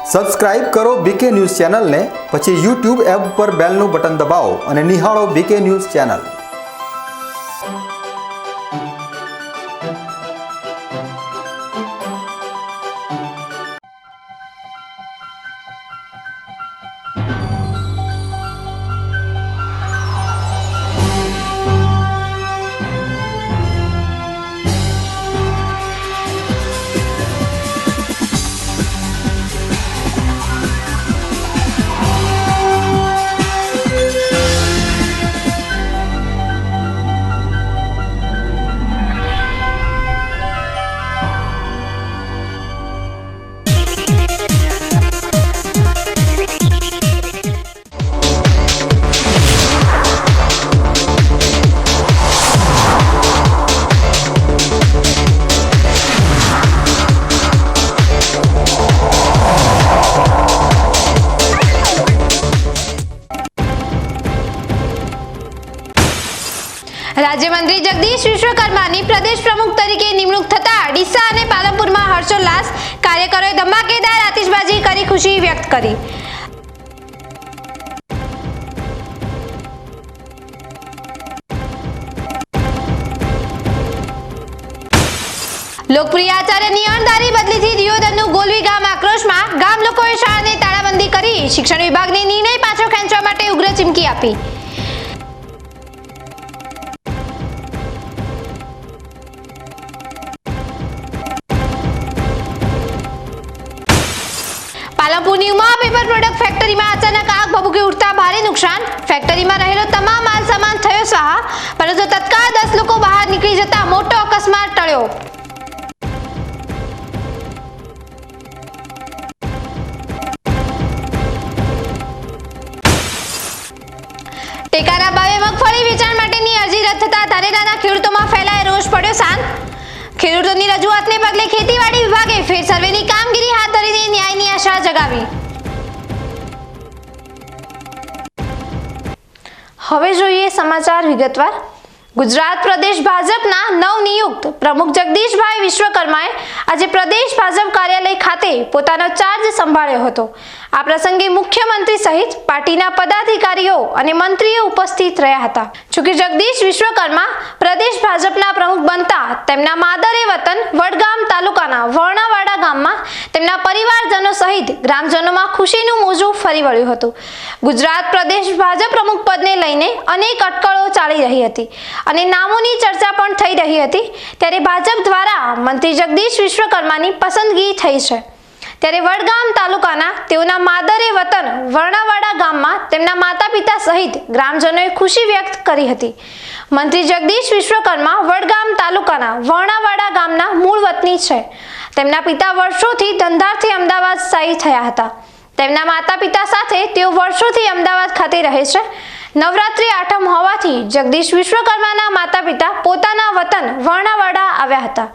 Subscribe કરો બીકે news ચેનલને, પછી YouTube એપ પર બેલનું બટન દબાવો અને નિહાળો બીકે ન્યૂઝ ચેનલ। રાજ્યમંત્રી જગદીશ વિશ્વકર્માની પ્રદેશ પ્રમુખ તરીકે નિમણૂક થતા ડીસા અને પાલનપુરમાં હર્ષોલ્લાસ, કાર્યકરોએ ધમાકેદાર આતિશબાજી કરી ખુશી વ્યક્ત કરી। લોકપ્રિય આચાર્યની અણધારી બદલીથી દિયોદરનું ગોલવી ગામ આક્રોશમાં। ગામ લોકોએ શાળાને તાળાબંધી કરી શિક્ષણ વિભાગની નિર્ણય પાછો ખેંચવા માટે ઉગ્ર ચીમકી આપી। પાલનપુરની ઉમા પેપર પ્રોડક્ટ ફેક્ટરીમાં અચાનક આગ ભભૂકી ઉઠતા ભારે નુકસાન। ફેક્ટરીમાં રહેલો તમામ માલ સામાન થયો સ્વાહા, પરંતુ તત્કાળ 10 લોકો બહાર નીકળી જતા મોટો અકસ્માત ટળ્યો। ટેકાના ભાવે મગફળી વેચાણ માટેની અરજી રદ થતા ધાનેરાના ખેડૂતોમાં ફેલાય રોષ પડ્યો શાંત। ખેડૂતોની રજૂઆતને પગલે ખેતીવાડી વિભાગે ફેર સર્વેની કામગીરી હાથ ધરીને ન્યાયની આશા જગાવી। હવે જોઈએ સમાચાર વિગતવાર। ગુજરાત પ્રદેશ ભાજપના નવનિયુક્ત પ્રમુખ જગદીશભાઈ વિશ્વકર્માએ આજે પ્રદેશ ભાજપ કાર્યાલય ખાતે પોતાનો ચાર્જ સંભાળ્યો હતો। આ પ્રસંગે મુખ્યમંત્રી સહિત પાર્ટીના પદાધિકારીઓ અને મંત્રીઓ ઉપસ્થિત રહ્યા હતા। જોકે જગદીશ વિશ્વકર્મા પ્રદેશ ભાજપના પ્રમુખ બનતા તેમના માદરે વતન વડગામ તાલુકાના વર્ણાવાડા ગામમાં તેમના પરિવારજનો સહિત ગ્રામજનોમાં ખુશીનું મોજું ફરી વળ્યું હતું। ગુજરાત પ્રદેશ ભાજપ પ્રમુખ પદને લઈને અનેક અટકળો ચાલી રહી હતી અને નામોની ચર્ચા પણ થઈ રહી હતી, ત્યારે ભાજપ દ્વારા મંત્રી જગદીશ વિશ્વકર્માની પસંદગી થઈ છે। ત્યારે વડગામ તાલુકાના તેઓના માદરે વતન વર્ણાવાડા ગામમાં તેમના માતા પિતા સહિત ગ્રામજનોએ ખુશી વ્યક્ત કરી હતી। મંત્રી જગદીશ વિશ્વકર્મા વડગામ તાલુકાના વર્ણાવાડા ગામના મૂળ વતની છે। તેમના પિતા વર્ષોથી ધંધાર્થે અમદાવાદ સ્થાયી થયા હતા। તેમના માતા પિતા સાથે તેઓ વર્ષોથી અમદાવાદ ખાતે રહે છે। નવરાત્રી આઠમ હોવાથી જગદીશ વિશ્વકર્માના માતા પિતા પોતાના વતન વર્ણાવાડા આવ્યા હતા।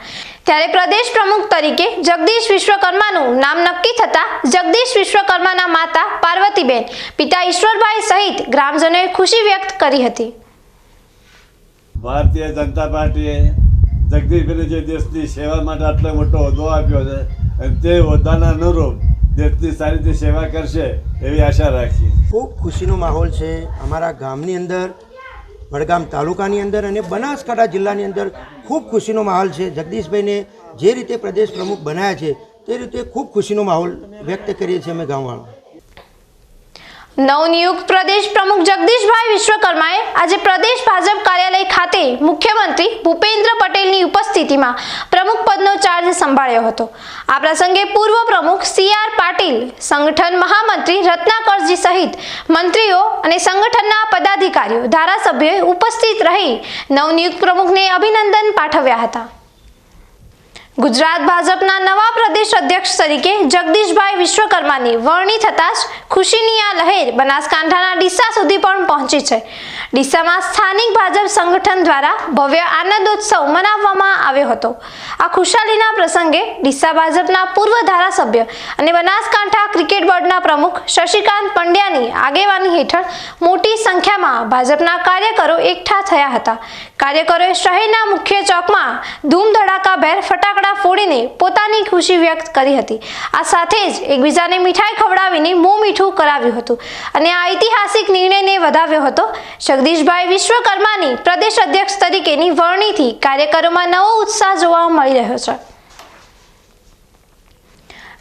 ત્યારે પ્રદેશ પ્રમુખ તરીકે જગદીશ વિશ્વકર્માનું નામ નક્કી થતા જગદીશ વિશ્વકર્માના માતા પાર્વતીબેન, પિતા ઈશ્વરભાઈ સહિત ગ્રામજનોએ ખુશી વ્યક્ત કરી હતી। ભારતીય જનતા પાર્ટીએ જગદીશભાઈને જે દેશની સેવા માટે આટલો મોટો હોદ્દો આપ્યો છે અને તે હોદ્દાના અનુરૂપ દેશની સારી રીતે સેવા કરશે એવી આશા રાખીએ। ખૂબ ખુશીનો માહોલ છે અમારા ગામની અંદર, વડગામ તાલુકાની અંદર અને બનાસકાંઠા જિલ્લાની અંદર ખૂબ ખુશીનો માહોલ છે। જગદીશભાઈને જે રીતે પ્રદેશ પ્રમુખ બનાવ્યા છે તે રીતે ખૂબ ખુશીનો માહોલ વ્યક્ત કરીએ છીએ અમે ગામવાળા। નવનિયુક્ત પ્રદેશ પ્રમુખ જગદીશભાઈ વિશ્વકર્માએ આજે પ્રદેશ ભાજપ કાર્યાલય ખાતે મુખ્યમંત્રી ભૂપેન્દ્ર પટેલની ઉપસ્થિતિમાં પ્રમુખ પદનો ચાર્જ સંભાળ્યો હતો। આ પ્રસંગે પૂર્વ પ્રમુખ CR પાટીલ, સંગઠન મહામંત્રી રત્નાકરજી સહિત મંત્રીઓ અને સંગઠનના પદાધિકારીઓ, ધારાસભ્યોએ ઉપસ્થિત રહી નવનિયુક્ત પ્રમુખને અભિનંદન પાઠવ્યા હતા। ગુજરાત ભાજપના નવા પ્રદેશ અધ્યક્ષ તરીકે જગદીશભાઈ વિશ્વકર્માની વરણી થતાં જ ખુશીની આ લહેર બનાસકાંઠાના ડીસા સુધી પણ પહોંચી છે। ડીસામાં સ્થાનિક ભાજપ સંગઠન દ્વારા ભવ્ય આનંદોત્સવ મનાવવામાં આવ્યો હતો. આ ખુશાલીના પ્રસંગે ડીસા ભાજપના પૂર્વ ધારાસભ્ય અને બનાસકાંઠા ક્રિકેટ બોર્ડના પ્રમુખ શશિકાંત પંડ્યાની આગેવાની હેઠળ મોટી સંખ્યામાં ભાજપના કાર્યકરો એકઠા થયા હતા. કાર્યકરોએ શહેરના મુખ્ય ચોકમાં ધૂમધડાકાભેર ફટાકડા ફોડીને પોતાની ખુશી વ્યક્ત કરી હતી. આ સાથે જ એકબીજાને મીઠાઈ ખવડાવીને મોં મીઠું કરાવ્યું હતું અને આ ઐતિહાસિક નિર્ણયને વધાવ્યો હતો. જગદીશભાઈ વિશ્વકર્માની પ્રદેશ અધ્યક્ષ તરીકેની વરણીથી કાર્યકરોમાં નવો ઉત્સાહ જોવા મળી રહ્યો છે.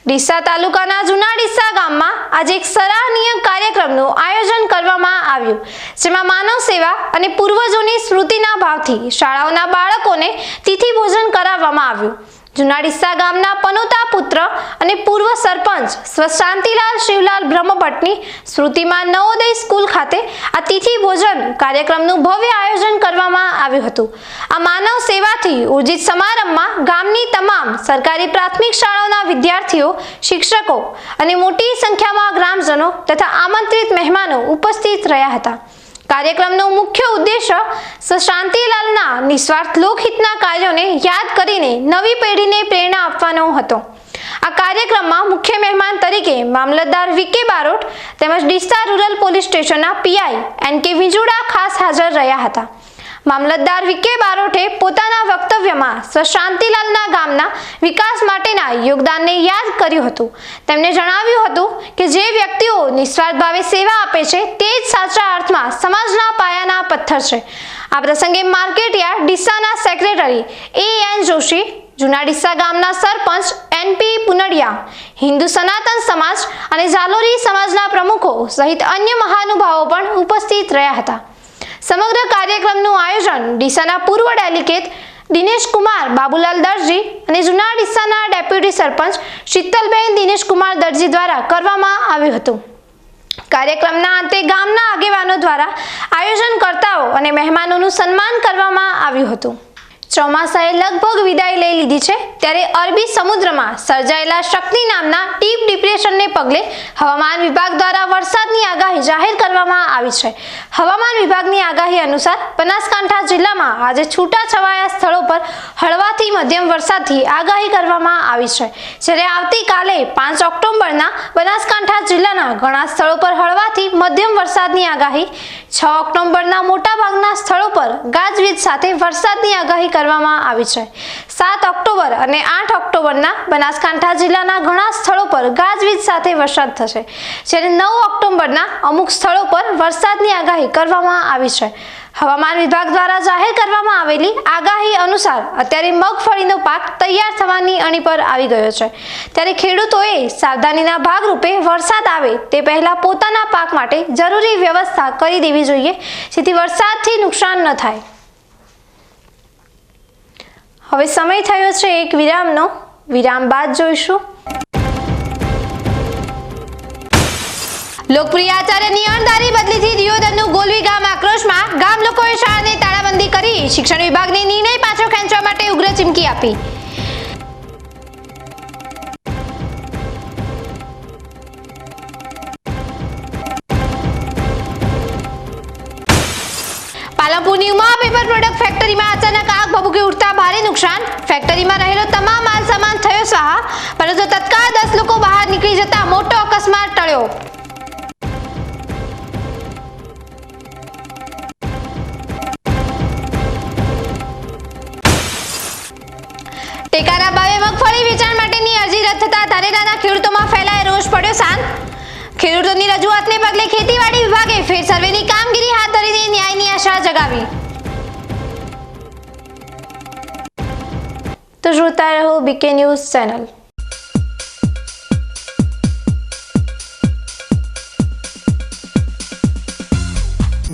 ડીસા તાલુકાના જૂના ડીસા ગામમાં આજે એક સરાહનીય કાર્યક્રમનું આયોજન કરવામાં આવ્યું, જેમાં માનવ સેવા અને પૂર્વજોની સ્મૃતિના ભાવથી શાળાઓના બાળકોને તિથિ ભોજન કરાવવામાં આવ્યું. જૂના ડીસા ગામના પનોતા પુત્ર અને પૂર્વ સરપંચ સ્વ શાંતિલાલ શિવલાલ બ્રહ્મભટ્ટની સ્મૃતિમાં નવોદય સ્કૂલ ખાતે આ તિથિ ભોજન કાર્યક્રમનું ભવ્ય આયોજન કરવામાં આવ્યું હતું. આ માનવ સેવાથી ઉર્જિત સમારંભમાં ગામની તમામ સરકારી પ્રાથમિક શાળાઓના વિદ્યાર્થીઓ, શિક્ષકો અને મોટી સંખ્યામાં ગ્રામજનો તથા આમંત્રિત મહેમાનો ઉપસ્થિત રહ્યા હતા. કાર્યક્રમનો મુખ્ય ઉદ્દેશ્ય શાંતિલાલના નિસ્વાર્થ લોકહિતના કાર્યોને યાદ કરીને નવી પેઢીને પ્રેરણા આપવાનો હતો. આ કાર્યક્રમમાં મુખ્ય મહેમાન તરીકે મામલતદાર વી.કે. બારોટ તેમજ ડીસા રૂરલ પોલીસ સ્ટેશનના પીઆઈ એન.કે. વિંજુડા ખાસ હાજર રહ્યા હતા. મામલતદાર વી.કે. બારોટે પોતાના વક્તવ્યમાં શાંતિલાલના ગામના વિકાસ માટેના યોગદાનને યાદ કર્યું હતું. તેમણે જણાવ્યું હતું કે જે વ્યક્તિઓ નિસ્વાર્થ ભાવે સેવા આપે છે તે જ સાચા અર્થમાં સમાજના પાયાના પથ્થર છે. આ પ્રસંગે માર્કેટયાર્ડ ડીસાના સેક્રેટરી એ.એન. જોશી, જૂના ડીસા ગામના સરપંચ એન.પી. પુનડિયા, હિન્દુ સનાતન સમાજ અને ઝાલોરી સમાજના પ્રમુખો સહિત અન્ય મહાનુભાવો પણ ઉપસ્થિત રહ્યા હતા. સમગ્ર કાર્યક્રમનું આયોજન ડીસાના પૂર્વ ડેલિગેટ દિનેશકુમાર બાબુલાલ દરજી અને જૂના ડીસાના ડેપ્યુટી સરપંચ શીતલબેન દિનેશકુમાર દરજી દ્વારા કરવામાં આવ્યું હતું. કાર્યક્રમના અંતે ગામના આગેવાનો દ્વારા આયોજનકર્તાઓ અને મહેમાનોનું સન્માન કરવામાં આવ્યું હતું. ચોમાસાએ લગભગ વિદાય લઈ લીધી છે, ત્યારે અરબી સમુદ્રમાં સર્જાયેલા શક્તિ નામના ડીપ ડિપ્રેશનને પગલે હવામાન વિભાગ દ્વારા વરસાદની આગાહી જાહેર કરવામાં આવી છે. હવામાન વિભાગની આગાહી અનુસાર બનાસકાંઠા જિલ્લામાં આજે છૂટાછવાયા સ્થળો પર હળવાથી મધ્યમ વરસાદની આગાહી કરવામાં આવી છે, જ્યારે આવતીકાલે 5 ઓક્ટોબરના બનાસકાંઠા જિલ્લાના ઘણા સ્થળો પર હળવાથી મધ્યમ વરસાદની આગાહી, 6 ઓક્ટોબરના મોટાભાગના સ્થળો પર ગાજવીજ સાથે વરસાદની આગાહી કરવામાં આવી છે. 7 ઓક્ટોબર અને 8 ઓક્ટોબરના બનાસકાંઠા જિલ્લાના ઘણા સ્થળો પર ગાજવીજ સાથે વરસાદ થશે, જ્યારે 9 ઓક્ટોબરના અમુક સ્થળો પર વરસાદની આગાહી કરવામાં આવી છે. હવામાન વિભાગ દ્વારા જાહેર કરવામાં આવેલી આગાહી અનુસાર અત્યારે મગફળીનો પાક તૈયાર થવાની અણી પર આવી ગયો છે, ત્યારે ખેડૂતોએ સાવધાનીના ભાગરૂપે વરસાદ આવે તે પહેલા પોતાના પાક માટે જરૂરી વ્યવસ્થા કરી દેવી જોઈએ, જેથી વરસાદથી નુકસાન ન થાય. હવે સમય થયો છે એક વિરામનો. વિરામ બાદ જોઈશું લોકપ્રિય આચાર્યની અણધારી બદલીથી દિયોદરનું ગોલવી ગામ આક્રોશમાં. ગામ લોકોએ શાળાને તાળાબંધી કરી શિક્ષણ વિભાગની નિર્ણય પાછો ખેંચવા માટે ઉગ્ર ચીમકી આપી. પાલનપુરની ઉમા પેપર પ્રોડક્ટ ફેક્ટરીમાં અચાનક આગ ભભૂકી ઉઠતા ભારે નુકસાન. ફેક્ટરીમાં રહેલો તમામ માલ સામાન થયો સ્વાહા, પરંતુ તત્કાળ 10 લોકો બહાર નીકળી જતા મોટો અકસ્માત ટળ્યો. ટેકાના ભાવે મગફળી વેચાણ માટેની અરજી રદ થતા ધાનેરાના ખેડૂતોમાં ફેલાયો રોષ પડ્યો શાંત. ખેડૂતોની રજૂઆતને પગલે ખેતીવાડી વિભાગે ફેર સર્વેની કામગીરી હાથ ધરીને ન્યાયની આશા જગાવી. તો જોતા રહો બીકે ન્યૂઝ ચેનલ.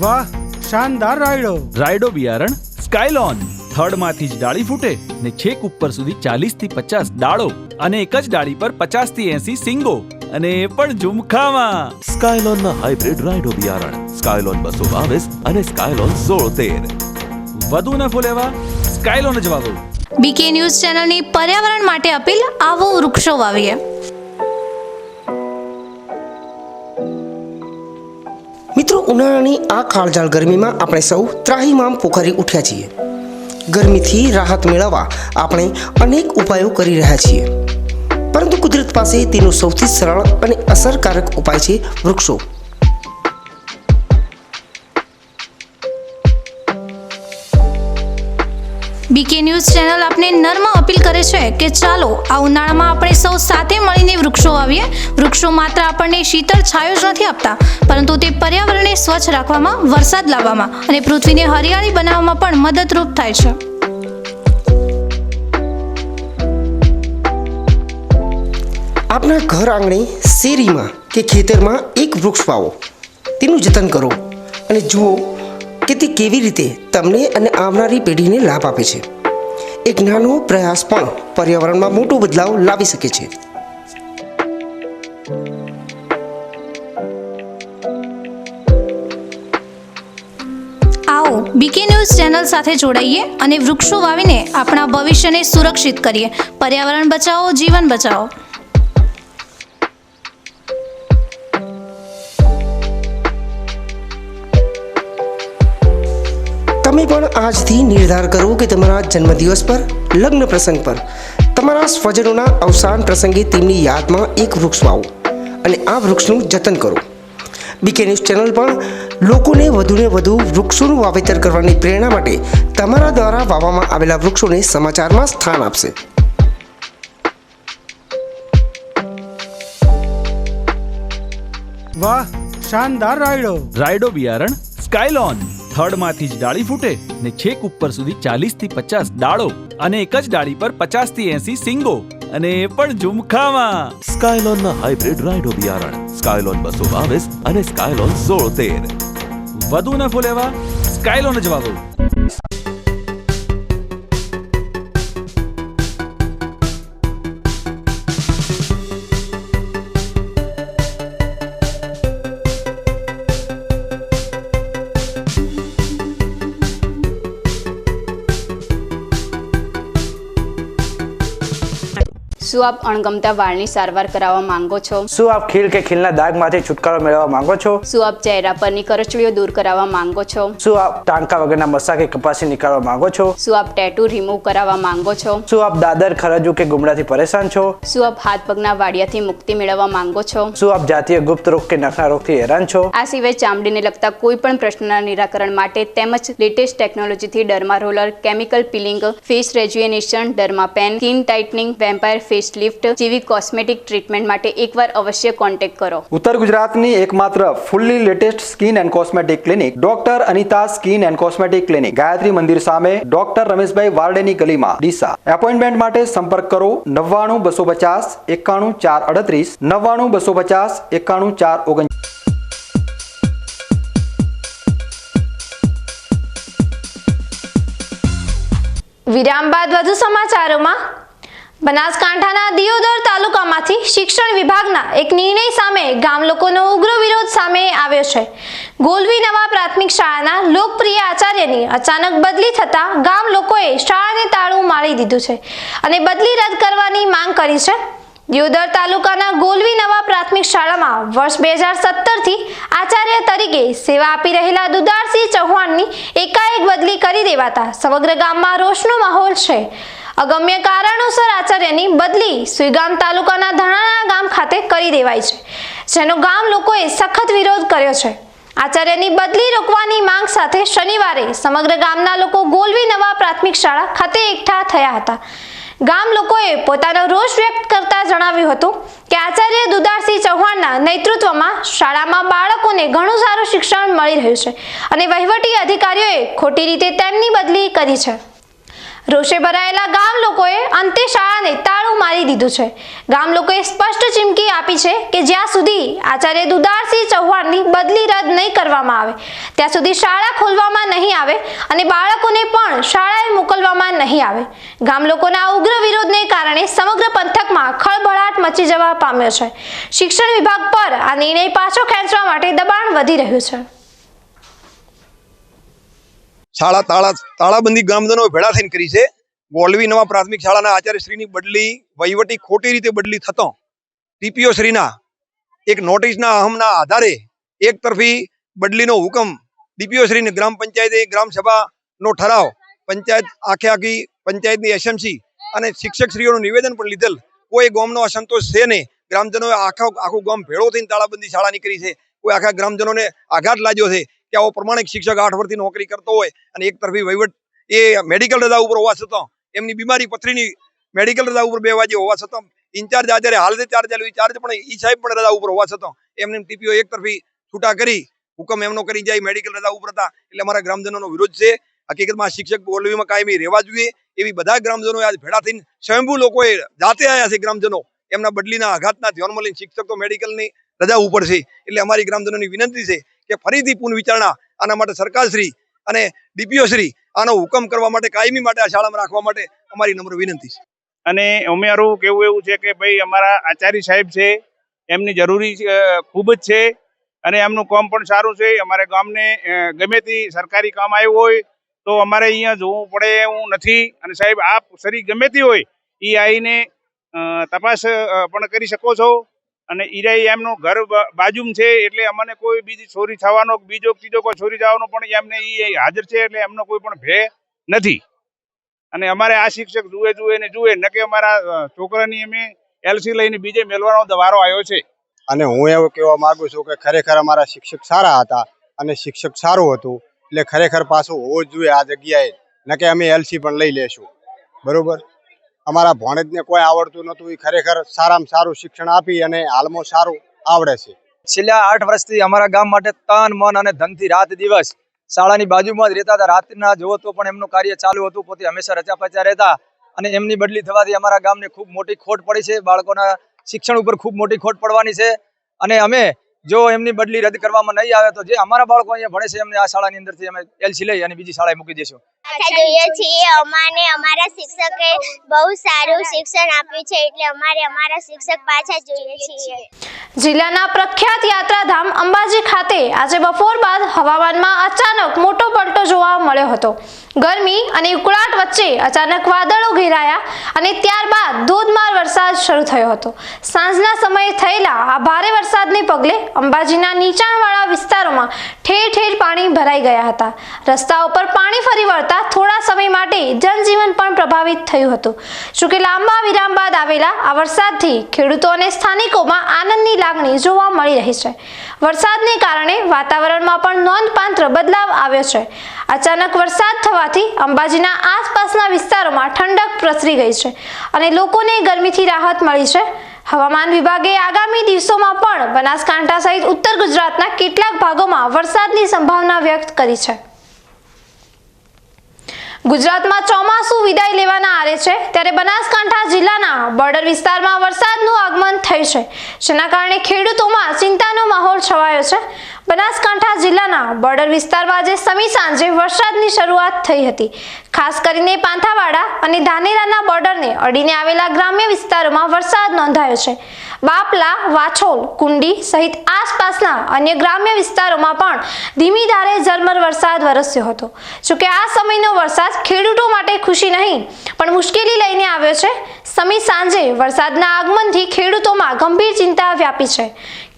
વાહ, શાનદાર રાયડો બિયારણ સ્કાયલોન. થડમાંથી જ ડાળી ફૂટે ને છેક ઉપર સુધી 40 થી 50 ડાળો અને એક જ ડાળી પર 50 થી 80 સિંગો, અને એ પણ ઝુમખામાં. સ્કાયલોનના હાઇબ્રિડ રાયડો બિયારણ સ્કાયલોન 222 અને સ્કાયલોન 1613. વધુ નફો લેવા સ્કાયલોન જ વાવો. બીકે ન્યૂઝ ચેનલની પર્યાવરણ માટે અપીલ: આવો વૃક્ષો વાવીએ. મિત્રો, મિત્રો, ઉનાળાની આ કાળઝાળ ગરમીમાં આપણે સૌ ત્રાહિમામ પોખરી ઉઠ્યા છીએ. ગરમીથી રાહત મેળવવા આપણે અનેક ઉપાયો કરી રહ્યા છીએ, પરંતુ કુદરત પાસે તેનો સૌથી સરળ અને અસરકારક ઉપાય છે વૃક્ષો. બીકે ન્યૂઝ ચેનલ આપને નર્મ અપીલ કરે છે કે ચાલો આ ઉનાળામાં આપણે સૌ સાથે મળીને વૃક્ષો વાવીએ. વૃક્ષો માત્ર આપણને શીતળ છાયો જ નથી આપતા, પરંતુ તે પર્યાવરણને સ્વચ્છ રાખવામાં, વરસાદ લાવવામાં અને પૃથ્વીને હરિયાળી બનાવવામાં પણ મદદરૂપ થાય છે. આપના ઘર આંગણે, શેરીમાં કે ખેતરમાં એક વૃક્ષ વાવો, તેનું જતન કરો અને જુઓ કે તે કેવી રીતે તમને અને આવનારી પેઢીને લાભ આપે છે. એક નાનો પ્રયાસ પણ પર્યાવરણમાં મોટો બદલાવ લાવી શકે છે. આવો બીકે ન્યૂઝ ચેનલ સાથે જોડાઈએ અને વૃક્ષો વાવીને આપણા ભવિષ્યને સુરક્ષિત કરીએ. પર્યાવરણ બચાવો, જીવન બચાવો. તમે પણ આજથી નિર્ધાર કરો કે તમારા જન્મદિવસ પર, લગ્ન પ્રસંગ પર, તમારા સ્વજનોના અવસાન પ્રસંગે તેમની યાદમાં એક વૃક્ષ વાવો અને આ વૃક્ષનું જતન કરો. બીકે ન્યૂઝ ચેનલ પણ લોકોને વધુને વધુ વૃક્ષોનું વાવેતર કરવાની પ્રેરણા માટે તમારા દ્વારા વાવવામાં આવેલા વૃક્ષોને સમાચારમાં સ્થાન આપશે. વાહ, શાનદાર રાયડો. રાયડો બિયારણ સ્કાયલોન. થડમાંથી જ ડાળી ફૂટે ને છેક ઉપર સુધી 40 થી 50 ડાળો અને એક જ ડાળી પર 50 થી 80 સિંગો, અને એ પણ ઝુમખામાં. સ્કાયલોનના હાઇબ્રિડ રાયડો બિયારણ સ્કાયલોન 222 અને સ્કાયલોન 1613. વધુ નફો લેવા સ્કાયલોન જ વાવો. શું આપ અણગમતા વાળની સારવાર કરાવવા માંગો છો? શું આપ ખીલ કે ખીલના દાગમાંથી છુટકારો મેળવવા માંગો છો? શું આપ ચહેરા પરની કરચલીઓ દૂર કરાવવા માંગો છો? શું આપ ટાંકા વગરના મસા કે કપાસી નીકાળવા માંગો છો? શું આપ ટેટુ રિમૂવ કરાવવા માંગો છો? શું આપ દાદર, ખરજુ કે ગુમડાથી પરેશાન છો? શું આપ હાથ પગના વાડિયાથી મુક્તિ મેળવવા માંગો છો? શું આપ જાતીય ગુપ્ત રોગ કે નખના રોગથી હેરાન છો? આ સિવાય ચામડીને લગતા કોઈ પણ પ્રશ્નના નિરાકરણ માટે તેમજ લેટેસ્ટ ટેકનોલોજીથી derma roller, chemical peeling, face rejuvenation, derma pen, skin tightening, vampire face lift જેવી કોસ્મેટિક ટ્રીટમેન્ટ માટે એકવાર અવશ્ય કોન્ટેક્ટ કરો. ઉત્તર ગુજરાતની એકમાત્ર fully latest skin and cosmetic clinic doctor Anita skin and cosmetic clinic, Gayatri Mandir સામે, ડોક્ટર રમેશભાઈ વારડેની ગલીમાં, ડીસા. એપોઇન્ટમેન્ટ માટે સંપર્ક કરો 99 250 91 438, 99 250 91 439. વિરામ બાદ વધુ સમાચારોમાં. બનાસકાંઠાના દિયોદર તાલુકામાંથી શિક્ષણ વિભાગના એક નિર્ણય સામે ગામ લોકોનો ઉગ્ર વિરોધ સામે આવ્યો છે. ગોલવી નવા પ્રાથમિક શાળાના લોકપ્રિય આચાર્યની અચાનક બદલી થતા ગામ લોકોએ શાળાને તાળું મારી દીધું છે અને બદલી રદ કરવાની માંગ કરી છે. દિયોદર તાલુકાના ગોલવી નવા પ્રાથમિક શાળામાં વર્ષ 2017 થી આચાર્ય તરીકે સેવા આપી રહેલા દુદારસિંહ ચૌહાણની એકાએક બદલી કરી દેવાતા સમગ્ર ગામમાં રોષનો માહોલ છે. અગમ્ય કારણોસર આચાર્યની બદલી સુઈગામ તાલુકાના ધણાણા ગામ ખાતે કરી દેવાઈ છે, જેનો ગામ લોકોએ સખત વિરોધ કર્યો છે. આચાર્યની બદલી રોકવાની માંગ સાથે શનિવારે સમગ્ર ગામના લોકો ગોલવી નવા પ્રાથમિક શાળા ખાતે એકઠા થયા હતા. ગામ લોકોએ પોતાનો રોષ વ્યક્ત કરતા જણાવ્યું હતું કે આચાર્ય દુદારસિંહ ચૌહાણના નેતૃત્વમાં શાળામાં બાળકોને ઘણું સારું શિક્ષણ મળી રહ્યું છે અને વહીવટી અધિકારીઓએ ખોટી રીતે તેમની બદલી કરી છે. રોષે ભરાયેલા ગામ લોકોએ અંતે શાળાને તાળું મારી દીધું છે. ગામ લોકોએ સ્પષ્ટ ચીમકી આપી છે કે જ્યાં સુધી આચાર્ય દુદારસિંહ ચૌહાણની બદલી રદ નહીં કરવામાં આવે ત્યાં સુધી શાળા ખોલવામાં નહીં આવે અને બાળકોને પણ શાળાએ મોકલવામાં નહીં આવે. ગામ લોકોના ઉગ્ર વિરોધને કારણે સમગ્ર પંથકમાં ખળભળાટ મચી જવા પામ્યો છે. શિક્ષણ વિભાગ પર આ નિર્ણય પાછો ખેંચવા માટે દબાણ વધી રહ્યું છે. શાળા તાળાબંધી ગામજનો ભેળા થઈને કરી છે. ગોલવી નવા પ્રાથમિક શાળાના આચાર્યશ્રીની બદલી વહીવટી ખોટી રીતે બદલી થતો ટીપીઓ શ્રીના એક નોટિસના અહમના આધારે એક તરફી બદલીનો હુકમ ડીપીઓ શ્રીને ગ્રામ પંચાયતે ગ્રામસભાનો ઠરાવ પંચાયત આખી પંચાયતની એસએમસી અને શિક્ષકશ્રીઓનું નિવેદન પણ લીધેલ. કોઈ ગામનો અસંતોષ છે નહીં. ગ્રામજનોએ આખું ગામ ભેળો થઈને તાળાબંધી શાળા નીકળી છે. કોઈ આખા ગ્રામજનોને આઘાત લાગ્યો છે કે આવો પ્રમાણિક શિક્ષક 8 વર્ષથી નોકરી કરતો હોય અને એક તરફી વહીવટ એ મેડિકલ રજા ઉપર હોવા છતાં એમની બીમારી પથરીની મેડિકલ રજા ઉપર 2 વાગે હોવા છતાં ઇન્ચાર્જ આજે હાલ ચાર્જ પણ ઈ સાહેબ પણ રજા ઉપર હોવા છતાં એમને ટીપીઓ એક તરફી છૂટા કરી હુકમ એમનો કરી જાય મેડિકલ રજા ઉપર હતા. એટલે અમારા ગ્રામજનોનો વિરોધ છે. હકીકતમાં શિક્ષક બોલવીમાં કાયમી રહેવા જોઈએ એવી બધા ગ્રામજનો આજ ભેળા થઈને સ્વયંભૂ લોકોએ જાતે આવ્યા છે. ગ્રામજનો એમના બદલીના આઘાતના ધ્યાનમાં લઈને શિક્ષક તો મેડિકલની રજા ઉપર છે. એટલે અમારી ગ્રામજનોની વિનંતી છે કે ફરીથી પુનઃ વિચારણા આના માટે સરકારશ્રી અને ડીપીઓ શ્રી આનો હુકમ કરવા માટે કાયમી માટે આ શાળામાં રાખવા માટે અમારી નમ્ર વિનંતી છે. અને અમારું કેવું એવું છે કે ભાઈ અમારા આચાર્ય સાહેબ છે એમની જરૂરી ખૂબ જ છે અને એમનું કામ પણ સારું છે. અમારે ગામને ગમે તે સરકારી કામ આવ્યું હોય તો અમારે અહીંયા જોવું પડે એવું નથી. અને સાહેબ આપ સરી ગમે તે હોય એ આવીને તપાસ પણ કરી શકો છો. અને ઈરાઈ એમનું ઘર બાજુમાં છે એટલે અમને કોઈ બીજી ચોરી થવાનો બીજો ત્રીજો કોઈ ચોરી જવાનો પણ એમને એ હાજર છે એટલે એમનો કોઈ પણ ભય નથી. અને અમારે આ શિક્ષક જુએ ન કે અમારા છોકરાની અમે એલસી લઈને બીજે મેળવાનો વારો આવ્યો છે. અને હું એવું કહેવા માંગુ છું કે ખરેખર અમારા શિક્ષક સારા હતા અને શિક્ષક સારું હતું એટલે ખરેખર પાછું હોવું જ જોઈએ આ જગ્યાએ. ન કે અમે એલસી પણ લઈ લેશું. બરોબર. અમારા ભણેજને કોઈ આવડતું નહોતું એ ખરેખર સારામાં સારું શિક્ષણ આપી અને હાલમાં સારું આવડે છે. છેલ્લા 8 વર્ષથી અમારા ગામ માટે તન મન અને ધનથી રાત દિવસ શાળાની બાજુમાં જ રહેતા હતા. રાતના જોવો તો પણ એમનું કાર્ય ચાલુ હતું. પોતે હંમેશા રજા પચા રહેતા અને એમની બદલી થવાથી અમારા ગામને ખૂબ મોટી ખોટ પડી છે. બાળકોના શિક્ષણ ઉપર ખૂબ મોટી ખોટ પડવાની છે. અને અમે જો એમની બદલી રદ કરવામાં નહીં આવે તો જે અમારા બાળકો અહીંયા ભણે છે એમને આ શાળાની અંદરથી અમે એલસી લઈ અને બીજી શાળાએ મૂકી દઈશું. જોઈએ છીએ અમાને અમારા શિક્ષકે બહુ સારું શિક્ષણ આપ્યું છે એટલે અમારે અમારા શિક્ષક પાછા જોઈએ છીએ. જિલ્લાના પ્રખ્યાત યાત્રાધામ અંબાજી ખાતે આજે બપોર બાદ હવામાનમાં અચાનક મોટો પલટો જોવા મળ્યો હતો. ગરમી અને ઉકળાટ વચ્ચે અચાનક વાદળો ઘેરાયા અને ત્યારબાદ ધોધમાર વરસાદ શરૂ થયો હતો. સાંજના સમયે થયેલા આ ભારે વરસાદને પગલે અંબાજીના નીચાણવાળા વિસ્તારોમાં ઠેર ઠેર પાણી ભરાઈ ગયા હતા. રસ્તાઓ પર પાણી ફરી વળતા થોડા સમય માટે જનજીવન પણ પ્રભાવિત થયું હતું. જોકે લાંબા વિરામ બાદ આવેલા આ વરસાદથી ખેડૂતો અને સ્થાનિકોમાં આનંદની લાગણી જોવા મળી રહી છે. વરસાદને કારણે વાતાવરણમાં પણ નોંધપાત્ર બદલાવ આવ્યો છે. અચાનક વરસાદ થવાથી અંબાજીના આસપાસના વિસ્તારોમાં ઠંડક પ્રસરી ગઈ છે અને લોકોને ગરમીથી રાહત મળી છે. હવામાન વિભાગે આગામી દિવસોમાં પણ બનાસકાંઠા સહિત ઉત્તર ગુજરાતના કેટલાક ભાગોમાં વરસાદની સંભાવના વ્યક્ત કરી છે. ગુજરાતમાં ચોમાસું વિદાય લેવાના આરે છે ત્યારે બનાસકાંઠા જિલ્લાના બોર્ડર વિસ્તારમાં વરસાદનું આગમન થયું છે, જેના કારણે ખેડૂતોમાં ચિંતાનો માહોલ છવાયો છે. બનાસકાંઠા જિલ્લાના બોર્ડર વિસ્તારમાં આજે સમી સાંજે વરસાદની શરૂઆત થઈ હતી. ખાસ કરીને પાંથાવાડા અને ધાનેરાના બોર્ડરને અડીને આવેલા ગ્રામ્ય વિસ્તારોમાં વરસાદ નોંધાયો છે. બાપલા, વાછોલ, કુંડી સહિત આસપાસના અન્ય ગ્રામ્ય વિસ્તારોમાં પણ ધીમી ધારે ઝરમર વરસાદ વરસ્યો હતો. જોકે આ સમયનો વરસાદ ખેડૂતો માટે ખુશી નહીં પણ મુશ્કેલી લઈને આવ્યો છે. સમી સાંજે વરસાદના આગમનથી ખેડૂતોમાં ગંભીર ચિંતા વ્યાપી છે.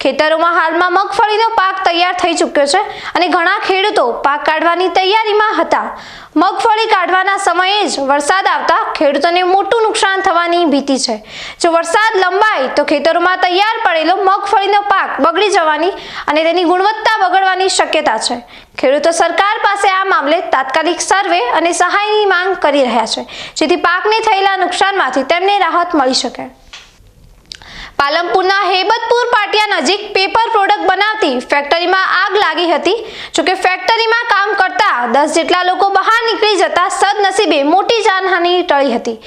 ખેતરોમાં હાલમાં મગફળીનો પાક તૈયાર થઈ ચૂક્યો છે અને ઘણા ખેડૂતો પાક કાઢવાની તૈયારીમાં હતા. મગફળી કાઢવાના સમયે જ વરસાદ આવતા ખેડૂતોને મોટું નુકસાન થવાની ભીતિ છે. જો વરસાદ લંબાય તો ખેતરોમાં તૈયાર પડેલો મગફળીનો પાક બગડી જવાની અને તેની ગુણવત્તા બગડવાની શક્યતા છે. ખેડૂતો સરકાર પાસે આ મામલે તાત્કાલિક સર્વે અને સહાયની માંગ કરી રહ્યા છે, જેથી પાકને થયેલા નુકસાનમાંથી તેમને રાહત મળી શકે. પાલનપુરના હેબતપુર પાટિયા નજીક પેપર પ્રોડક્ટ બનાવતી ફેક્ટરીમાં આગ લાગી હતી. જોકે ફેક્ટરીમાં કામ કરતા 10 જેટલા લોકો બહાર નીકળી જતા સદનસીબે મોટી જાનહાનિ ટળી હતી.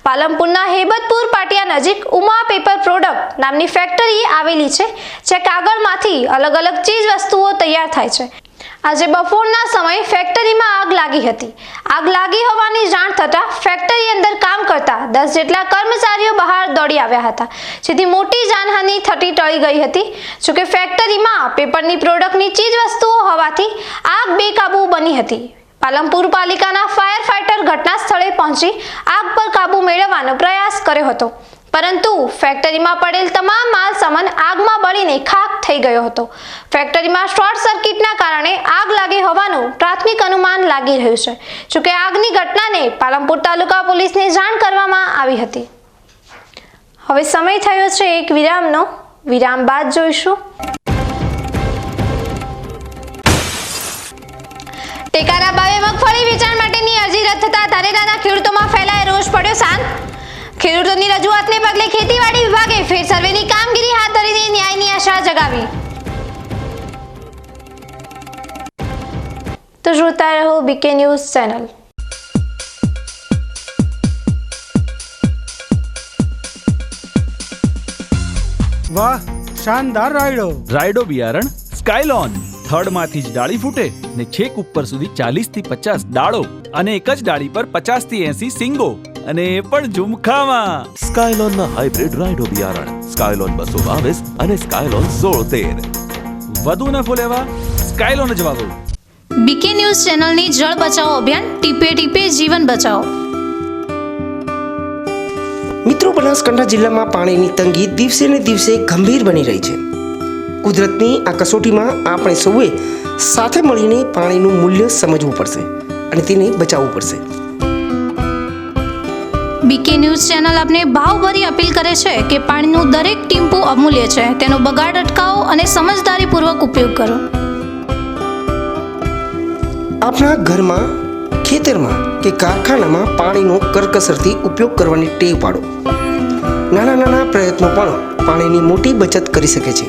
પાલનપુરના હેબતપુર પાટિયા નજીક ઉમા પેપર પ્રોડક્ટ નામની ફેક્ટરી આવેલી છે, જે કાગળમાંથી અલગ અલગ ચીજ વસ્તુઓ તૈયાર થાય છે. આજે બપોરના સમયે ફેક્ટરીમાં આગ લાગી હતી. આગ લાગી હોવાની જાણ થતાં ફેક્ટરી અંદર કામ કરતા 10 જેટલા કર્મચારીઓ બહાર દોડી આવ્યા હતા, જેથી મોટી જાનહાનિ થતી ટળી ગઈ હતી. જોકે ફેક્ટરીમાં પેપરની પ્રોડક્ટની ચીજ વસ્તુઓ હોવાથી આગ બેકાબૂ બની હતી. પાલનપુર પાલિકાના ફાયર ફાઇટર ઘટના સ્થળે પહોંચી આગ પર કાબૂ મેળવવાનો પ્રયાસ કર્યો હતો, પરંતુ ફેક્ટરીમાં પડેલ તમામ માલ સામાન આગમાં બળીને ખાખ થઈ ગયો હતો. ફેક્ટરીમાં શોર્ટ સર્કિટના કારણે આગ લાગી હોવાનું પ્રાથમિક અનુમાન લાગી રહ્યું છે. જોકે આગની ઘટનાને પાલનપુર તાલુકા પોલીસને જાણ કરવામાં આવી હતી. હવે સમય થયો છે એક વિરામનો. વિરામ બાદ જોઈશું. ટેકાના ભાવે મગફળી વેચાણ માટેની અરજી રદ થતા ધાનેરાના ખેડૂતોમાં ફેલાય રોષ પડ્યો શાંત. ખેડૂતોની રજૂઆતને પગલે ખેતીવાડી વિભાગે ફેર સર્વેની કામગીરી હાથ ધરીને ન્યાયની આશા જગાવી. તો જોતા રહો બીકે ન્યૂઝ ચેનલ. વાહ, શાનદાર રાયડો. રાયડો બિયારણ સ્કાયલોન. થડમાંથી જ ડાળી ફૂટે ને છેક ઉપર સુધી 40 થી 50 ડાળો અને એક જ ડાળી પર 50 થી 80 સિંગો અને એ પણ ઝુમખામાં. સ્કાયલોનના હાઇબ્રિડ રાયડો બિયારણ સ્કાયલોન 222 અને સ્કાયલોન 1613. વધુ નફો લેવા સ્કાયલોન જ વાવો. બીકે ન્યૂઝ ચેનલની જળ બચાવો અભિયાન ટીપે ટીપે જીવન બચાવો. મિત્રો, બનાસકાંઠા જિલ્લામાં પાણીની તંગી દિવસે ને દિવસે ગંભીર બની રહી છે. કુદરતની આ કસોટીમાં આપણે સૌએ સાથે મળીને પાણીનું મૂલ્ય સમજવું પડશે અને તેને બચાવવું પડશે. બીકે ન્યૂઝ ચેનલ આપને ભાવભરી અપીલ કરે છે કે પાણીનું દરેક ટીમ્પુ અમૂલ્ય છે. તેનો બગાડ અટકાવો અને સમજદારીપૂર્વક ઉપયોગ કરો. આપણા ઘરમાં, ખેતરમાં કે કારખાનામાં પાણીનો કરકસરથી ઉપયોગ કરવાની ટેવ પાડો. નાના નાના પ્રયત્નો પણ પાણીની મોટી બચત કરી શકે છે.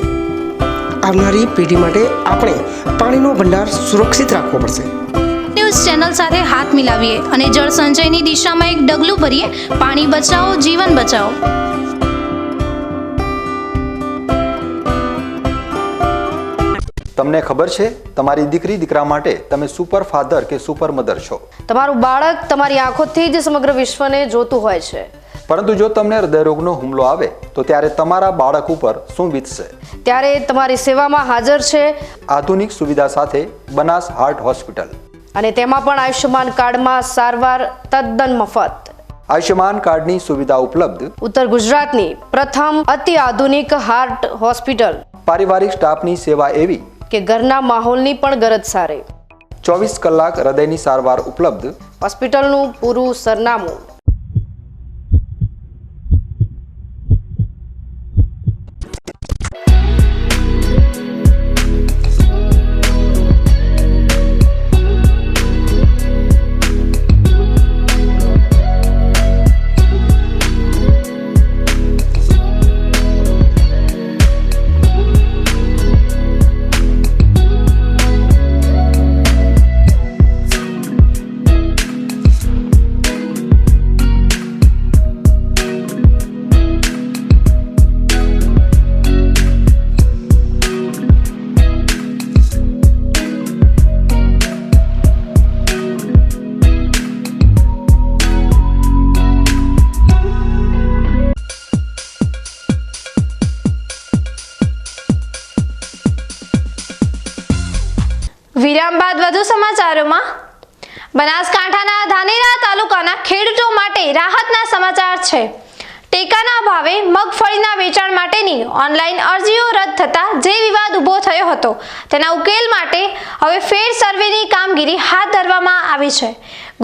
આવનારી પેઢી માટે આપણે પાણીનો ભંડાર સુરક્ષિત રાખવો પડશે. ન્યૂઝ ચેનલ સાથે હાથ મિલાવીએ અને જળ સંચયની દિશામાં એક ડગલું ભરીએ. પાણી બચાવો, જીવન બચાવો. તમને ખબર છે, તમારી દીકરી દીકરા માટે તમે સુપર ફાધર કે સુપર મધર છો. તમારું બાળક તમારી આંખોથી જ સમગ્ર વિશ્વને જોતું હોય છે. પરંતુ જો તમને હૃદયરોગનો હુમલો આવે તો ત્યારે તમારા બાળક ઉપર શું વીતશે? ત્યારે તમારી સેવામાં હાજર છે આધુનિક સુવિધા સાથે બનાસ હાર્ટ હોસ્પિટલ, અને તેમાં પણ આયુષ્યમાન કાર્ડમાં સારવાર તદ્દન મફત. આયુષ્યમાન કાર્ડની સુવિધા ઉપલબ્ધ. ઉત્તર ગુજરાતની પ્રથમ અતિ આધુનિક હાર્ટ હોસ્પિટલ. પારિવારિક સ્ટાફની સેવા એવી કે ઘરના માહોલની પણ ગરજ સારી. 24 કલાક હૃદયની સારવાર ઉપલબ્ધ. હોસ્પિટલનું પૂરું સરનામું. વિરામ બાદ વધુ સમાચારોમાં. બનાસકાંઠાના ધાનેરા તાલુકાના ખેડૂતો માટે રાહતના સમાચાર છે. ટેકાના ભાવે મગફળીના વેચાણ માટેની ઓનલાઈન અરજીઓ રદ થતા જે વિવાદ ઊભો થયો હતો તેના ઉકેલ માટે હવે ફેર સર્વેની કામગીરી હાથ ધરવામાં આવી છે.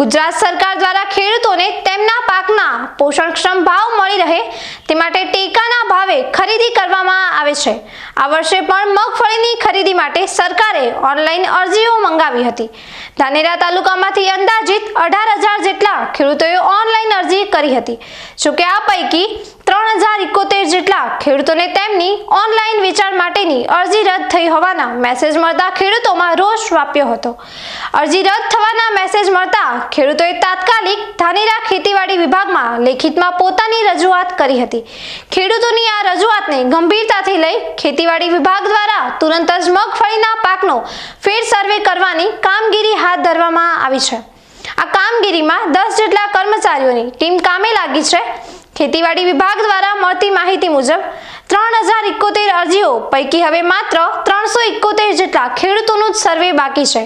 ગુજરાત સરકાર દ્વારા ખેડૂતોને તેમના પાકના પોષણક્ષમ ભાવ મળી રહે તે માટે ટેકાના ભાવે ખરીદી કરવામાં આવે છે. આ વર્ષે પણ મગફળીની ખરીદી માટે સરકારે ઓનલાઈન અરજીઓ મંગાવી હતી. ધાનેરા તાલુકામાંથી અંદાજિત 18,000 જેટલા ખેડૂતોએ ઓનલાઈન અરજી કરી હતી. જોકે આ પૈકી 3,071 જેટલા ખેડૂતોને તેમની ઓનલાઈન વેચાણ માટેની અરજી રદ થઈ હોવાના મેસેજ મળતા ખેડૂતોમાં રોષ વ્યાપ્યો હતો. અરજી રદ થવાના મેસેજ મળતા ખેડૂતોએ તાત્કાલિક ધાનેરા ખેતીવાડી વિભાગમાં લેખિતમાં પોતાની રજૂઆત કરી હતી. ખેડૂતોની આ રજૂઆતને ગંભીરતાથી લઈ ખેતીવાડી વિભાગ દ્વારા તુરંત જ મગફળીના પાકનો ફેર સર્વે કરવાની કામગીરી હાથ ધરવામાં આવી છે. આ કામગીરીમાં 10 જેટલા કર્મચારીઓની ટીમ કામે લાગી છે. ખેતીવાડી વિભાગ દ્વારા મળતી માહિતી મુજબ 3,071 અરજીઓ પૈકી હવે માત્ર 371 જેટલા ખેડૂતોનું જ સર્વે બાકી છે.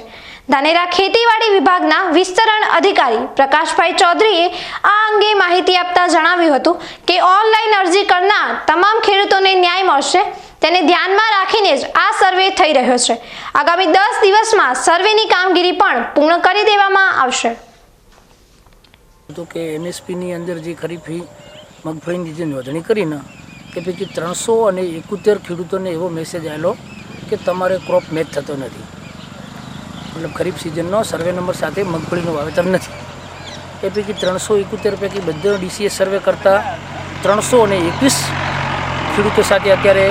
ધાનેરા ખેતીવાડી વિભાગના વિસ્તરણ અધિકારી પ્રકાશભાઈ ચૌધરીએ આ અંગે માહિતી આપતા જણાવ્યું હતું કે ઓનલાઈન અરજી કરનાર તમામ ખેડૂતોને ન્યાય મળશે તેને ધ્યાનમાં રાખીને જ આ સર્વે થઈ રહ્યો છે. આગામી 10 દિવસમાં સર્વેની કામગીરી પણ પૂર્ણ કરી દેવામાં આવશે. તો કે એમએસપીની અંદર જે ખરીફી મગફળીની જે નોંધણી કરીને કે પૈકી 371 ખેડૂતોને એવો મેસેજ આવેલો કે તમારે ક્રોપ મેચ થતો નથી, મતલબ ખરીફ સિઝનનો સર્વે નંબર સાથે મગફળીનું વાવેતર નથી. એ પૈકી 371 પૈકી બધા ડીસીએસ સર્વે કરતાં 321 ખેડૂતો સાથે અત્યારે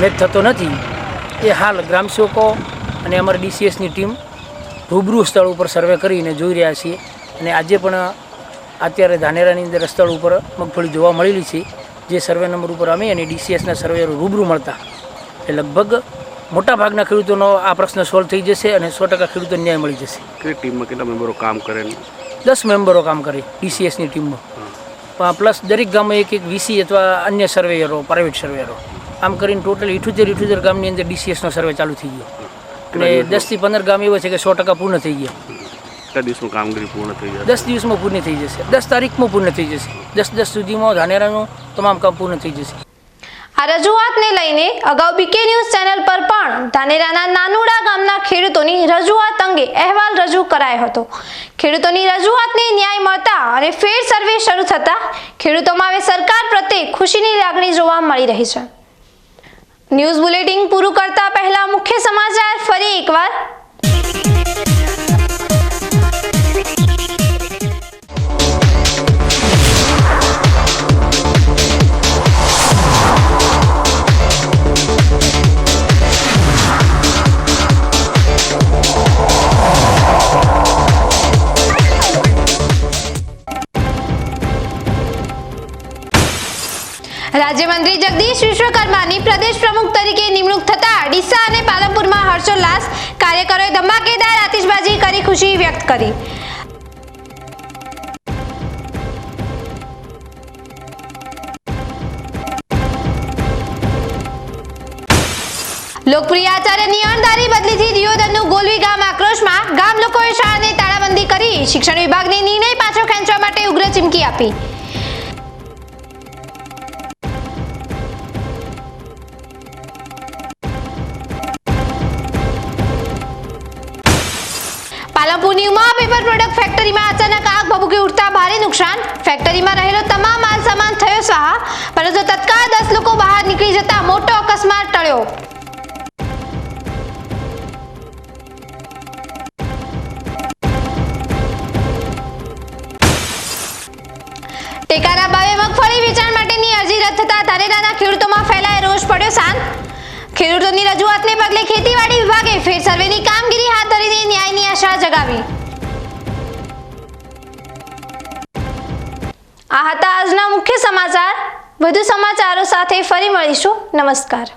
મેચ થતો નથી. એ હાલ ગ્રામસેવકો અને અમારી ડીસીએસની ટીમ રૂબરૂ સ્થળ ઉપર સર્વે કરીને જોઈ રહ્યા છીએ. અને આજે પણ અત્યારે ધાનેરાની અંદર સ્થળ ઉપર મગફળી જોવા મળેલી છે. જે સર્વે નંબર ઉપર અમે અને ડીસીએસના સર્વેયરો રૂબરૂ મળતા એ લગભગ મોટા ભાગના ખેડૂતોનો આ પ્રશ્ન સોલ્વ થઈ જશે અને 100% ખેડૂતોને ન્યાય મળી જશે. કે ટીમમાં કેટલા મેમ્બરો કામ કરે? 10 મેમ્બરો કામ કરે ડીસીએસની ટીમમાં, પ્લસ દરેક ગામમાં એક વીસી અથવા અન્ય સર્વેયરો, પ્રાઇવેટ સર્વેયરો, આમ કરીને ટોટલ 78 ગામની અંદર ડીસીએસનો સર્વે ચાલુ થઈ ગયો. અને 10 થી 15 ગામ એવા છે કે 100% પૂર્ણ થઈ ગયા. કેટલા દિવસમાં કામગીરી પૂર્ણ થઈ જશે? 10 દિવસમાં પૂર્ણ થઈ જશે. 10 તારીખમાં પૂર્ણ થઈ જશે. 10 સુધીમાં ધાનેરાનું તમામ કામ પૂર્ણ થઈ જશે. આ રજૂઆતને લઈને અગાઉ બીકે ન્યૂઝ ચેનલ પર પણ ધાનેરાના નાનુડા ગામના ખેડૂતોની રજૂઆત અંગે અહેવાલ રજૂ કરાયો હતો. ખેડૂતોની રજૂઆતને ન્યાય મળતા અને ફેર સર્વે શરૂ થતા ખેડૂતોમાં હવે સરકાર પ્રત્યે ખુશીની લાગણી જોવા મળી રહી છે. ન્યૂઝ બુલેટિન પૂરું કરતા પહેલા મુખ્ય સમાચાર ફરી એકવાર. રાજ્યમંત્રી જગદીશ વિશ્વકર્માની પ્રદેશ પ્રમુખ તરીકે નિમણૂક થતા ડીસા અને પાલનપુરમાં હર્ષોલ્લાસ. કાર્યકરોએ ધમાકેદાર આતિશબાજી કરી ખુશી વ્યક્ત કરી. લોકપ્રિય આચાર્યની અણધારી બદલીથી દિયોદરનું ગોલવી ગામ આક્રોશમાં. ગામ લોકોએ શાળાને તાળાબંધી કરી શિક્ષણ વિભાગને નિર્ણય પાછો ખેંચવા માટે ઉગ્ર ચીમકી આપી. પાલનપુરની ઉમા પેપર પ્રોડક્ટ ફેક્ટરીમાં અચાનક આગ ભભૂકી ઉઠતા ભારે નુકસાન. ફેક્ટરીમાં રહેલો તમામ માલ સામાન થયો સહાય, પરંતુ તત્કાળ 10 લોકો બહાર નીકળી જતા મોટો અકસ્માત ટળ્યો. ટેકાના ભાવે મગફળી વેચાણ માટેની અરજી રદ થતા ધાનેરાના ખેડૂતોમાં ફેલાયો રોષ પડ્યો શાંત. ખેડૂતોની રજૂઆતને પગલે ખેતીવાડી વિભાગે ફેર સર્વેની કામગીરી હાથ ધરીને ન્યાયની આશા જગાવી. આ હતા આજના મુખ્ય સમાચાર. વધુ સમાચારો સાથે ફરી મળીશું. નમસ્કાર.